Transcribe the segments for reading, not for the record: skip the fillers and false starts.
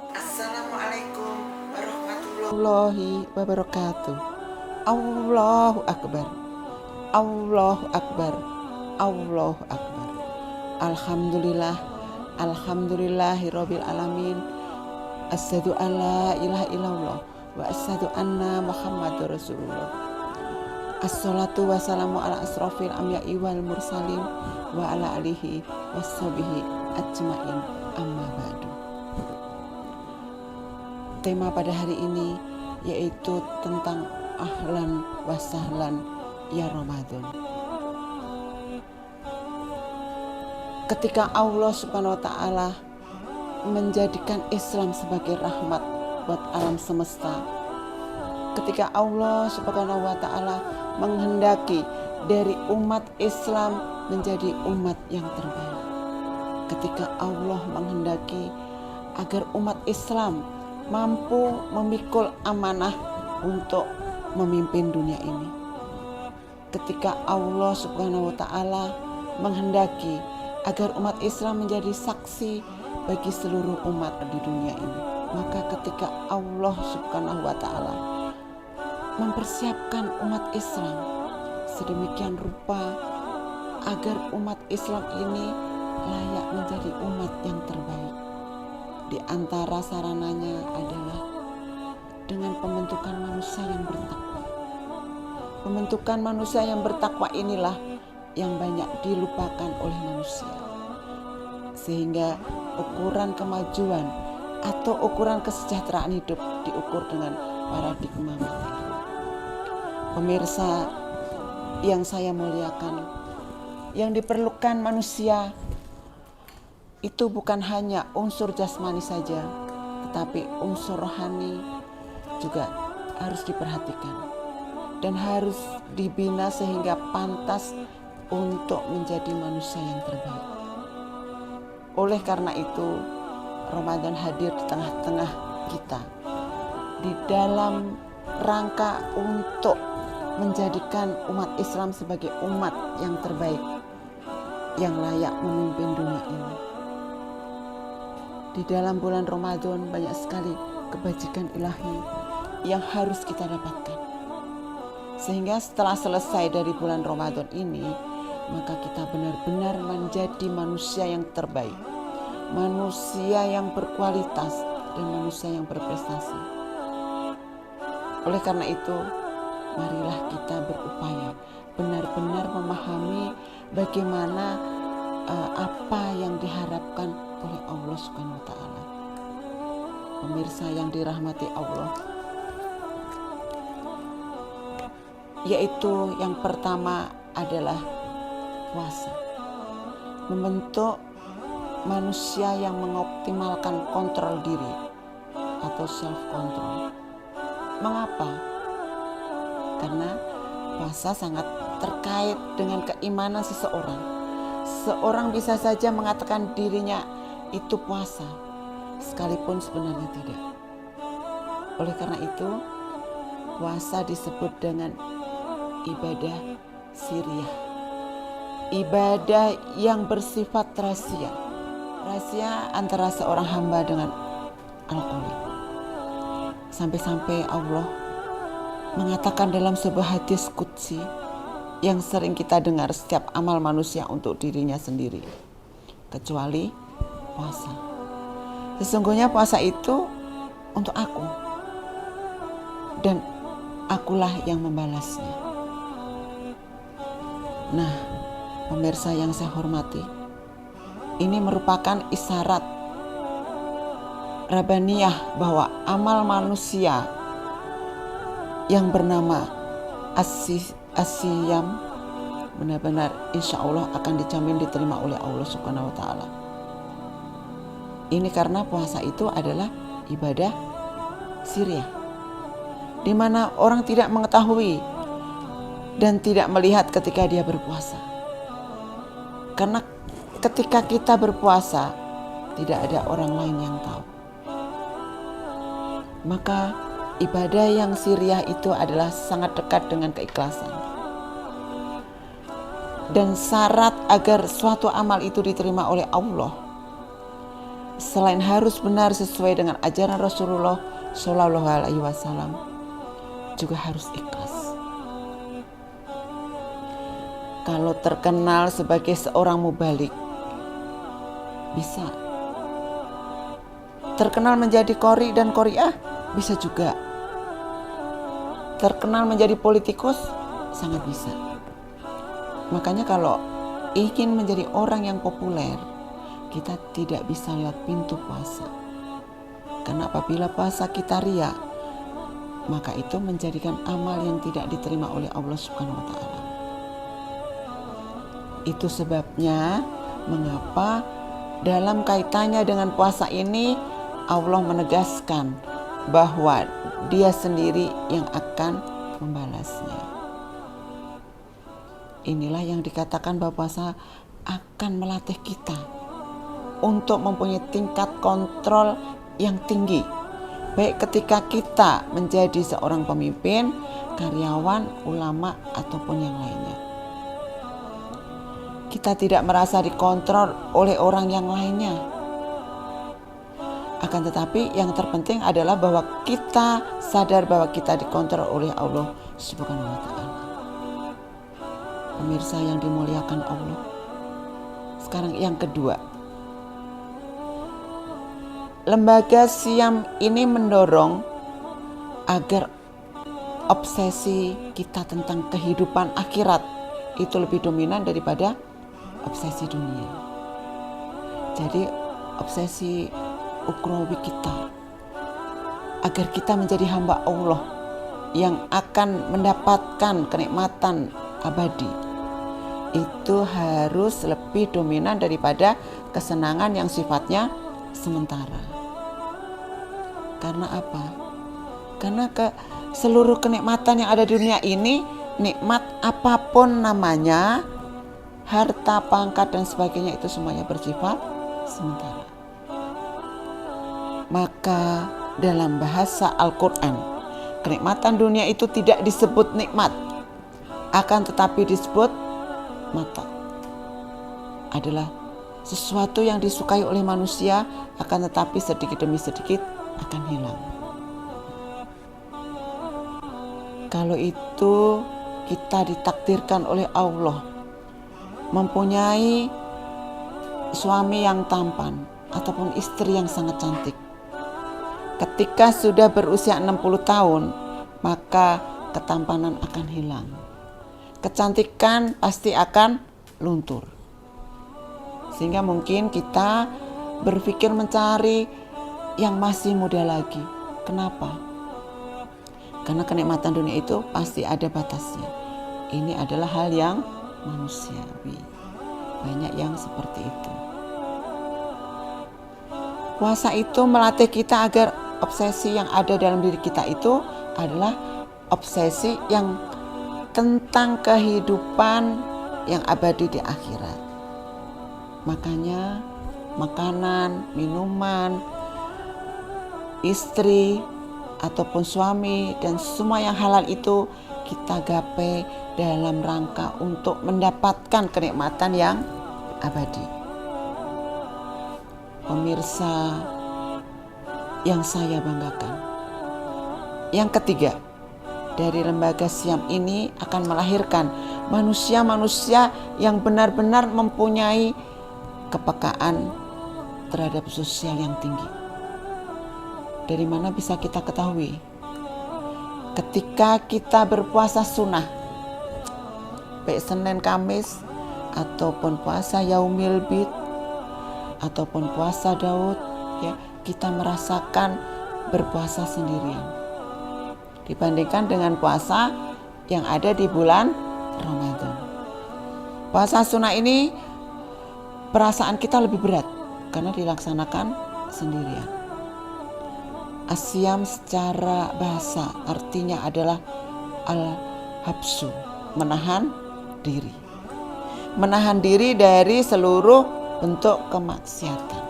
Assalamualaikum warahmatullahi wabarakatuh. Allahu Akbar. Allahu Akbar. Allahu Akbar. Alhamdulillah. Alhamdulillahirabbil alamin. Asyhadu an la ilaha illallah wa asyhadu anna Muhammadar Rasulullah. Assalatu wassalamu ala asrofil anbiya'i wal mursalin wa ala alihi washabihi ajmain, amma ba'du. Tema pada hari ini yaitu tentang ahlan wa sahlan ya Ramadan. Ketika Allah Subhanahu wa taala menjadikan Islam sebagai rahmat buat alam semesta, ketika Allah Subhanahu wa taala menghendaki dari umat Islam menjadi umat yang terbaik, ketika Allah menghendaki agar umat Islam mampu memikul amanah untuk memimpin dunia ini, ketika Allah Subhanahu wa taala menghendaki agar umat Islam menjadi saksi bagi seluruh umat di dunia ini, maka ketika Allah Subhanahu wa taala mempersiapkan umat Islam sedemikian rupa agar umat Islam ini layak menjadi umat yang terbaik, di antara sarananya adalah dengan pembentukan manusia yang bertakwa. Pembentukan manusia yang bertakwa inilah yang banyak dilupakan oleh manusia, sehingga ukuran kemajuan atau ukuran kesejahteraan hidup diukur dengan paradigma materi. Pemirsa yang saya muliakan, yang diperlukan manusia itu bukan hanya unsur jasmani saja, tetapi unsur rohani juga harus diperhatikan dan harus dibina sehingga pantas untuk menjadi manusia yang terbaik. Oleh karena itu, Ramadan hadir di tengah-tengah kita di dalam rangka untuk menjadikan umat Islam sebagai umat yang terbaik, yang layak memimpin dunia ini. Di dalam bulan Ramadan banyak sekali kebajikan ilahi yang harus kita dapatkan. Sehingga setelah selesai dari bulan Ramadan ini, maka kita benar-benar menjadi manusia yang terbaik, manusia yang berkualitas dan manusia yang berprestasi. Oleh karena itu, marilah kita berupaya benar-benar memahami bagaimana apa yang diharapkan oleh Allah Subhanahu wa taala. Pemirsa yang dirahmati Allah, yaitu yang pertama adalah puasa. Membentuk manusia yang mengoptimalkan kontrol diri atau self control. Mengapa? Karena puasa sangat terkait dengan keimanan seseorang. Seorang bisa saja mengatakan dirinya itu puasa, sekalipun sebenarnya tidak. Oleh karena itu, puasa disebut dengan ibadah siriyah, ibadah yang bersifat rahasia, rahasia antara seorang hamba dengan Al-Khaliq. Sampai-sampai Allah mengatakan dalam sebuah hadis qudsi yang sering kita dengar setiap amal manusia untuk dirinya sendiri, kecuali puasa. Sesungguhnya puasa itu untuk aku, dan akulah yang membalasnya. Nah, pemirsa yang saya hormati, ini merupakan isyarat Rabbaniyah bahwa amal manusia yang bernama As-Siyam benar-benar insya Allah akan dijamin diterima oleh Allah Subhanahu wa Ta'ala. Ini karena puasa itu adalah ibadah siriyah, di mana orang tidak mengetahui dan tidak melihat ketika dia berpuasa. Karena ketika kita berpuasa, tidak ada orang lain yang tahu. Maka ibadah yang siriyah itu adalah sangat dekat dengan keikhlasan. Dan syarat agar suatu amal itu diterima oleh Allah, selain harus benar sesuai dengan ajaran Rasulullah Shallallahu Alaihi Wasallam, juga harus ikhlas. Kalau terkenal sebagai seorang mubalik, bisa. Terkenal menjadi qori dan qoriah, bisa juga. Terkenal menjadi politikus, sangat bisa. Makanya kalau ingin menjadi orang yang populer, kita tidak bisa lewat pintu puasa. Karena apabila puasa kita riya, maka itu menjadikan amal yang tidak diterima oleh Allah Subhanahu wa Ta'ala. Itu sebabnya mengapa dalam kaitannya dengan puasa ini Allah menegaskan bahwa Dia sendiri yang akan membalasnya. Inilah yang dikatakan bahwa puasa akan melatih kita untuk mempunyai tingkat kontrol yang tinggi, baik ketika kita menjadi seorang pemimpin, karyawan, ulama, ataupun yang lainnya. Kita tidak merasa dikontrol oleh orang yang lainnya. Akan tetapi yang terpenting adalah bahwa kita sadar bahwa kita dikontrol oleh Allah Subhanahu wa Ta'ala. Pemirsa yang dimuliakan Allah. Sekarang yang kedua, lembaga Siyam ini mendorong agar obsesi kita tentang kehidupan akhirat itu lebih dominan daripada obsesi dunia. Jadi obsesi ukhrawi kita, agar kita menjadi hamba Allah yang akan mendapatkan kenikmatan abadi, itu harus lebih dominan daripada kesenangan yang sifatnya sementara. Karena apa? Karena seluruh kenikmatan yang ada di dunia ini, nikmat apapun namanya, harta, pangkat, dan sebagainya, itu semuanya bersifat sementara. Maka dalam bahasa Al-Quran, kenikmatan dunia itu tidak disebut nikmat, akan tetapi disebut mata. Adalah sesuatu yang disukai oleh manusia, akan tetapi sedikit demi sedikit akan hilang. Kalau itu kita ditakdirkan oleh Allah mempunyai suami yang tampan ataupun istri yang sangat cantik, ketika sudah berusia 60 tahun, maka ketampanan akan hilang. Kecantikan pasti akan luntur. Sehingga mungkin kita berpikir mencari yang masih muda lagi. Kenapa? Karena kenikmatan dunia itu pasti ada batasnya. Ini adalah hal yang manusiawi. Banyak yang seperti itu. Puasa itu melatih kita agar obsesi yang ada dalam diri kita itu adalah obsesi yang tentang kehidupan yang abadi di akhirat. Makanya makanan, minuman, istri ataupun suami dan semua yang halal itu kita gapai dalam rangka untuk mendapatkan kenikmatan yang abadi. Pemirsa yang saya banggakan, yang ketiga, dari lembaga Siyam ini akan melahirkan manusia-manusia yang benar-benar mempunyai kepekaan terhadap sosial yang tinggi. Dari mana bisa kita ketahui? Ketika kita berpuasa sunnah, baik Senin Kamis, ataupun puasa Yaumil Bid, ataupun puasa Daud, ya, kita merasakan berpuasa sendirian dibandingkan dengan puasa yang ada di bulan Ramadan. Puasa sunnah ini perasaan kita lebih berat karena dilaksanakan sendirian. Asyam secara bahasa artinya adalah al-habsu, menahan diri. Menahan diri dari seluruh bentuk kemaksiatan.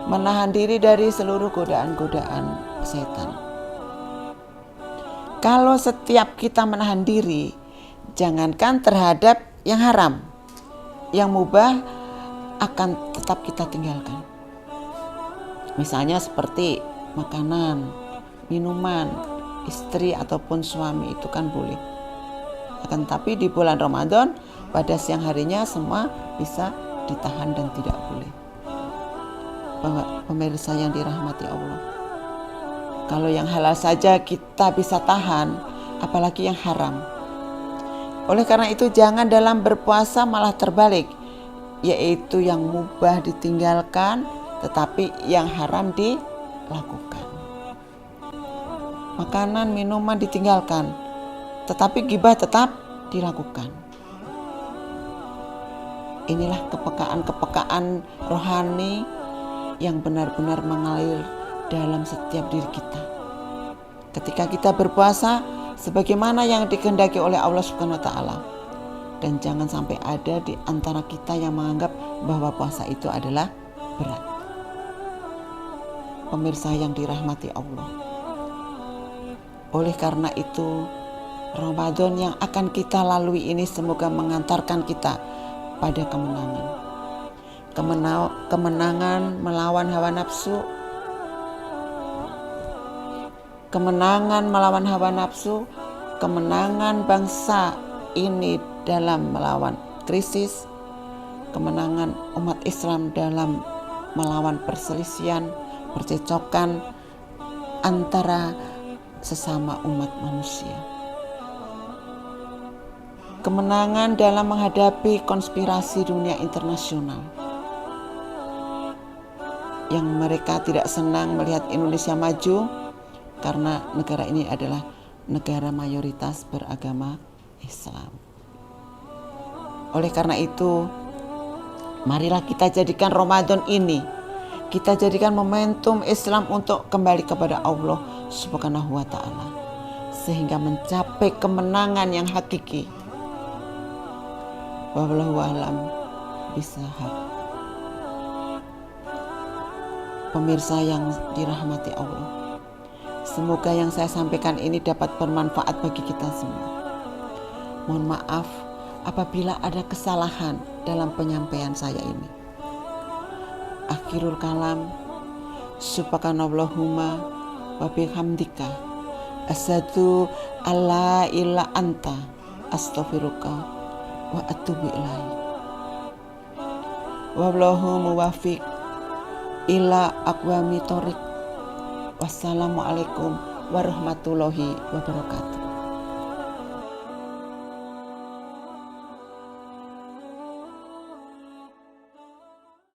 Menahan diri dari seluruh godaan-godaan setan. Kalau setiap kita menahan diri, jangankan terhadap yang haram, yang mubah akan tetap kita tinggalkan. Misalnya seperti makanan, minuman, istri ataupun suami itu kan boleh. Akan tapi di bulan Ramadan pada siang harinya semua bisa ditahan dan tidak boleh. Pemirsa yang dirahmati Allah, kalau yang halal saja kita bisa tahan, apalagi yang haram. Oleh karena itu jangan dalam berpuasa malah terbalik, yaitu yang mubah ditinggalkan tetapi yang haram dilakukan. Makanan, minuman ditinggalkan, tetapi ghibah tetap dilakukan. Inilah kepekaan rohani yang benar-benar mengalir dalam setiap diri kita. Ketika kita berpuasa sebagaimana yang dikehendaki oleh Allah Subhanahu wa taala. Dan jangan sampai ada di antara kita yang menganggap bahwa puasa itu adalah berat. Pemirsa yang dirahmati Allah, oleh karena itu Ramadan yang akan kita lalui ini semoga mengantarkan kita pada kemenangan. Kemenangan melawan hawa nafsu, kemenangan melawan hawa nafsu, kemenangan bangsa ini dalam melawan krisis, kemenangan umat Islam dalam melawan perselisihan, percecokan antara sesama umat manusia. Kemenangan dalam menghadapi konspirasi dunia internasional yang mereka tidak senang melihat Indonesia maju karena negara ini adalah negara mayoritas beragama Islam. Oleh karena itu, marilah kita jadikan Ramadan ini, kita jadikan momentum Islam untuk kembali kepada Allah Subhanahu wa taala sehingga mencapai kemenangan yang hakiki. Wallahu a'lam bishawab. Pemirsa yang dirahmati Allah, semoga yang saya sampaikan ini dapat bermanfaat bagi kita semua. Mohon maaf apabila ada kesalahan dalam penyampaian saya ini. Akhirul kalam, subhanallahumma wa bihamdika asyhadu alla ilaha anta astaghfiruka wa atubu ilaik. Wallahu muwaffiq ila aqwami thoriq. Wassalamualaikum warahmatullahi wabarakatuh.